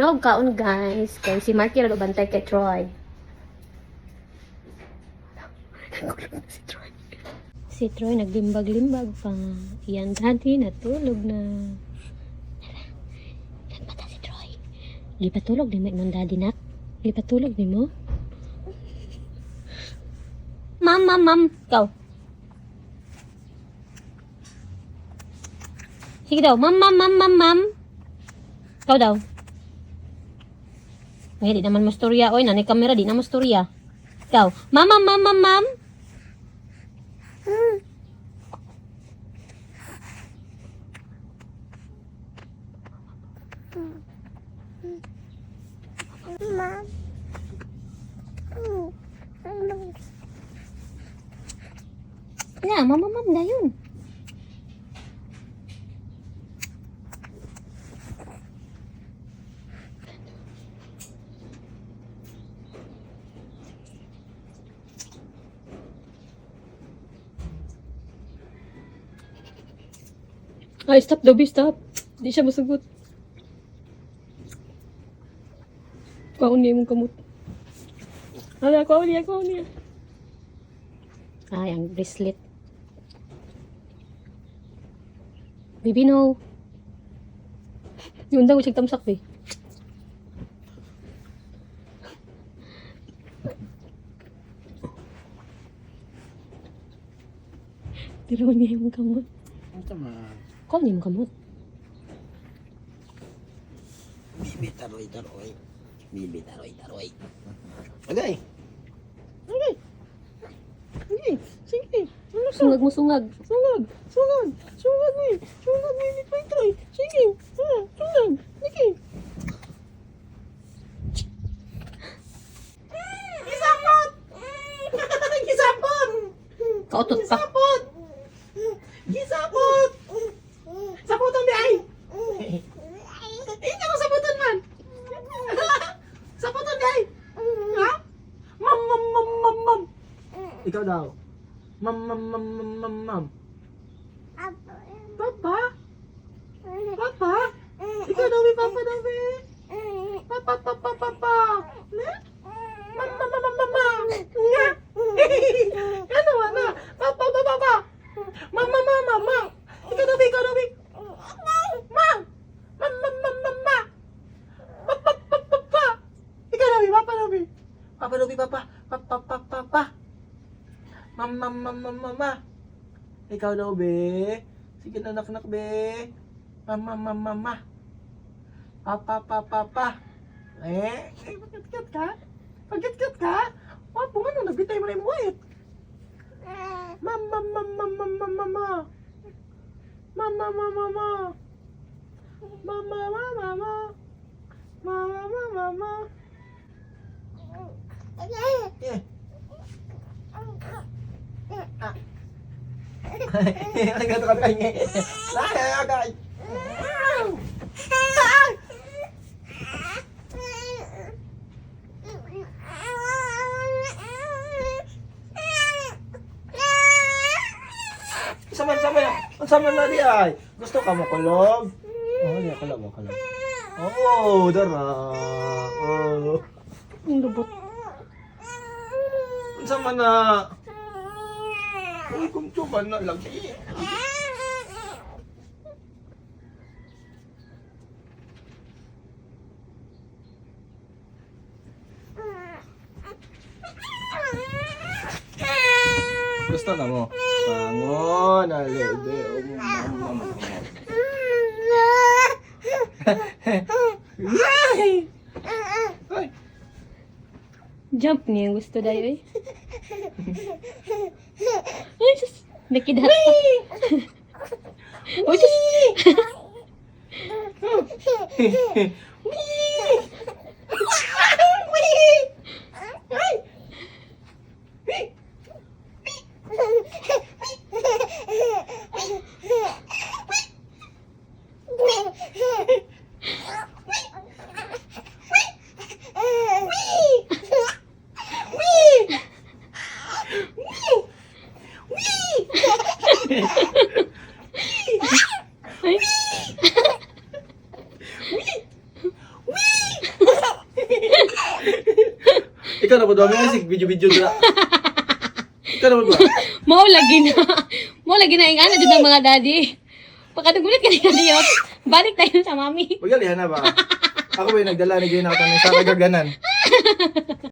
Hello, kaon guys. Kay si Marky na bantay kay Troy. Si Troy. Si Troy naglimbag-limbag pa. Yan dati natulog na. Nagmata si Troy. Gipatulog ni mo imong daddy nak. Gipatulog ni mo. Ma'am. Ikaw. Sige daw. Ma'am. Ikaw daw. Ay, di naman mastorya. Oy, nanay kamera, di na mastorya. Ikaw. Ma'am. Ya, ma'am dayon. Ay, stop, Dobby, stop. Di siya masagot. Kaon niya yung kamot. Hala, kaon niya. Ay, ang bracelet. Baby, no. Yung daw, siyang tamsak, eh. Tiraw niya yung kamot. Ang tama. Kaon niya yung kamot. Bibi taroy. Bibi taroy. Okay. Sige. Sungag mo, sungag. Sungag, bibi taroy. Sige. Sungag. Sige. Gisapot! Kautot pa. Gisapot! Saputan di ay! Hindi ko saputan man! Saputan di ay! Ha? Mam! Ikaw daw. Mam. Papa? Ikaw daw, Papa daw, Papa. Ne? Mama. Nga. Ano na? Papa. Mama. Ikaw daw, Ma. Mama. Papa. Ikaw daw, Papa. Mama. Ikaw daw, be. Sige na, nak, be. Mama. Papa. Pagkat ka? Wapo nga nung nagbitay mo na yung buhit. Mama. Yeah. Ano ka ito ka pahingi? Agay. Sama na di ay. Gusto ka makulog? Oh, di kulog. Oh, dara. Oh. Ang lubot. Sama na. Uy, kung tuban na lagi. Gusto na mo? Bangon, alebe. Ay! Jump niya yung gusto dayo, eh. Ay, sus. Nakidat pa. Uy, sus. Ay. Ikaw na po dami ay video-video dira. Ikaw na po ba? Mao lagi na. Mao lagi na yung ano dito ng mga daddy. Pagkatugulit ka na Diyos. Balik tayo sa mami. Pagalihan na ba? Ako ba yung nagdala ni Gina ako sa kagaganan?